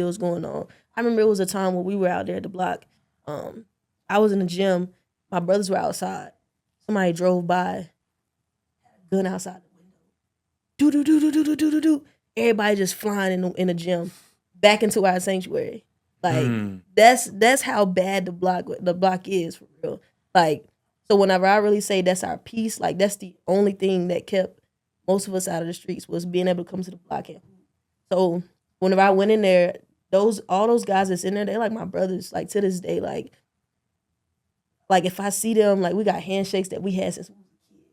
what was going on. I remember it was a time when we were out there at the block. I was in the gym. My brothers were outside. Somebody drove by, gun outside the window. Do do do do do do do do do. Everybody just flying in the gym, back into our sanctuary. Like that's how bad the block is for real. Like, so whenever I really say that's our peace, like that's the only thing that kept most of us out of the streets was being able to come to the block. And so whenever I went in there, all those guys that's in there, they're like my brothers. Like to this day, like if I see them, like we got handshakes that we had since we was a kid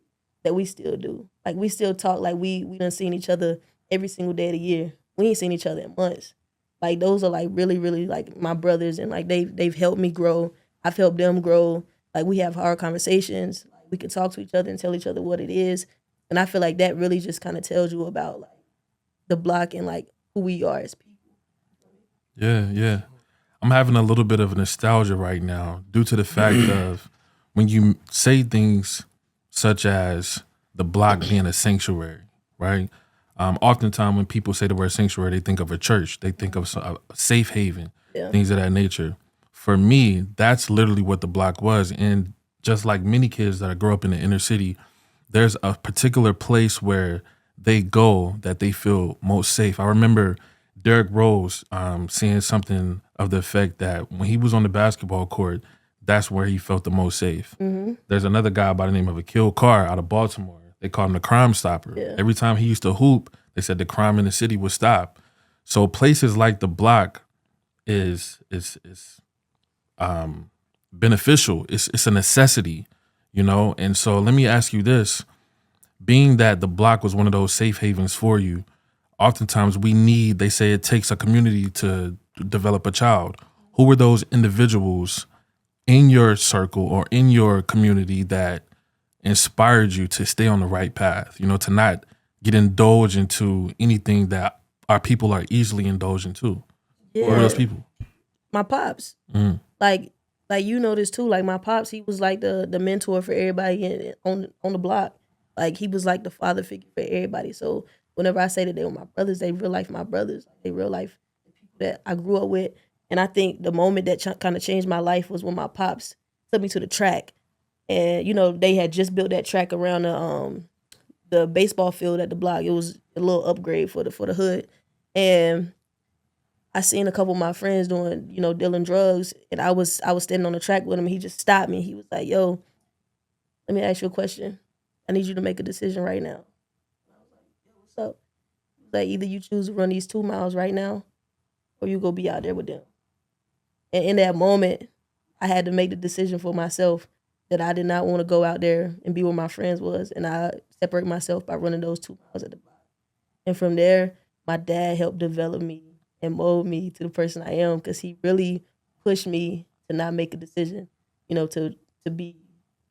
that we still do. Like we still talk. Like we done seen each other every single day of the year. We ain't seen each other in months. Like those are like really, really like my brothers, and like they've helped me grow. I've helped them grow. Like we have hard conversations. Like, we can talk to each other and tell each other what it is. And I feel like that really just kind of tells you about like the block and like who we are as people. Yeah, yeah. I'm having a little bit of nostalgia right now due to the fact of when you say things such as the block being a sanctuary, right? Oftentimes when people say the word sanctuary, they think of a church. They think of a safe haven, things of that nature. For me, that's literally what the block was. And just like many kids that grow up in the inner city, there's a particular place where they go that they feel most safe. I remember Derrick Rose saying something of the effect that when he was on the basketball court, that's where he felt the most safe. There's another guy by the name of Akil Carr out of Baltimore. They call him the Crime Stopper. Yeah. Every time he used to hoop, they said the crime in the city would stop. So places like the block is beneficial. It's a necessity, you know? And so let me ask you this. Being that the block was one of those safe havens for you, oftentimes they say it takes a community to develop a child. Who were those individuals in your circle or in your community that inspired you to stay on the right path, you know, to not get indulged into anything that our people are easily indulged into? Yeah. Who are those people? My pops. Like you know this too. Like my pops, he was like the mentor for everybody on the block. Like he was like the father figure for everybody. So whenever I say that they were my brothers, they real life my brothers. They real life the people that I grew up with. And I think the moment that kind of changed my life was when my pops took me to the track. And, you know, they had just built that track around the baseball field at the block. It was a little upgrade for the hood. And I seen a couple of my friends dealing drugs. And I was standing on the track with him. And he just stopped me. He was like, yo, let me ask you a question. I need you to make a decision right now. I was like, yo, what's up? He was like, either you choose to run these 2 miles right now or you go be out there with them. And in that moment, I had to make the decision for myself that I did not want to go out there and be where my friends was. And I separate myself by running those 2 miles at the block. And from there, my dad helped develop me and mold me to the person I am, because he really pushed me to not make a decision, you know, to be,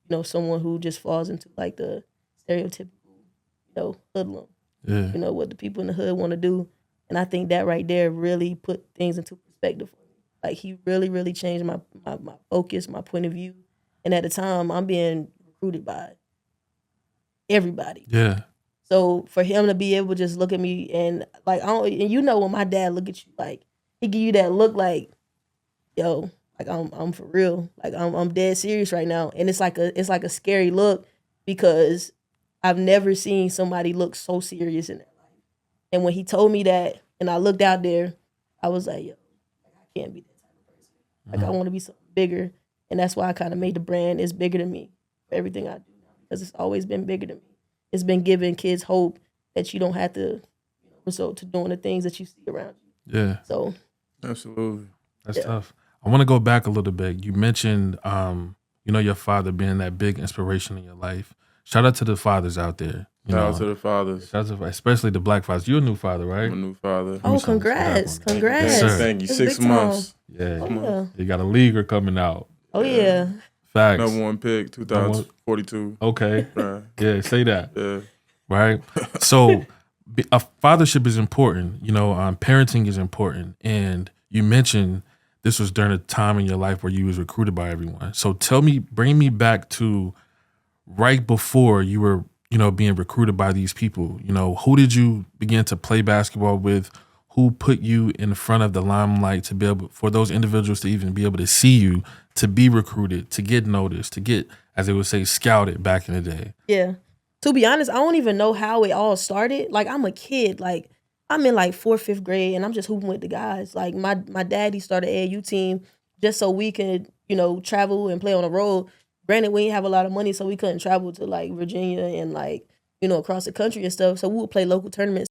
you know, someone who just falls into like the stereotypical, you know, hoodlum. Yeah. You know, what the people in the hood want to do. And I think that right there really put things into perspective for me. Like he really, really changed my focus, my point of view. And at the time, I'm being recruited by everybody. Yeah. So for him to be able to just look at me and like, and you know when my dad look at you, like he give you that look like, yo, like I'm for real, like I'm dead serious right now. And it's like a scary look, because I've never seen somebody look so serious in their life. And when he told me that, and I looked out there, I was like, yo, I can't be that type of person. Like I want to be something bigger. And that's why I kind of made the brand is bigger than me for everything I do now, because it's always been bigger than me. It's been giving kids hope that you don't have to resort to doing the things that you see around you. Yeah. So. Absolutely. That's tough. I want to go back a little bit. You mentioned, your father being that big inspiration in your life. Shout out to the fathers out there. Shout out to the fathers. Shout out to, especially the black fathers. You're a new father, right? I'm a new father. Oh, congrats. Congrats. Yes, thank you. 6 months. Yeah. You got a leaguer coming out. Oh, yeah. Facts. Number 1 pick, 2042. Okay. Right. Yeah, say that. Yeah. Right? So a fathership is important. Parenting is important. And you mentioned this was during a time in your life where you was recruited by everyone. So bring me back to right before you were, being recruited by these people. Who did you begin to play basketball with? who put you in front of the limelight to be able for those individuals to even be able to see you, to be recruited, to get noticed, to get, as they would say, scouted back in the day? Yeah. To be honest, I don't even know how it all started. Like, I'm a kid. Like, I'm in like 4th, 5th grade, and I'm just hooping with the guys. Like, my daddy started an AAU team just so we could, you know, travel and play on the road. Granted, we didn't have a lot of money, so we couldn't travel to like Virginia and like, you know, across the country and stuff. So we would play local tournaments.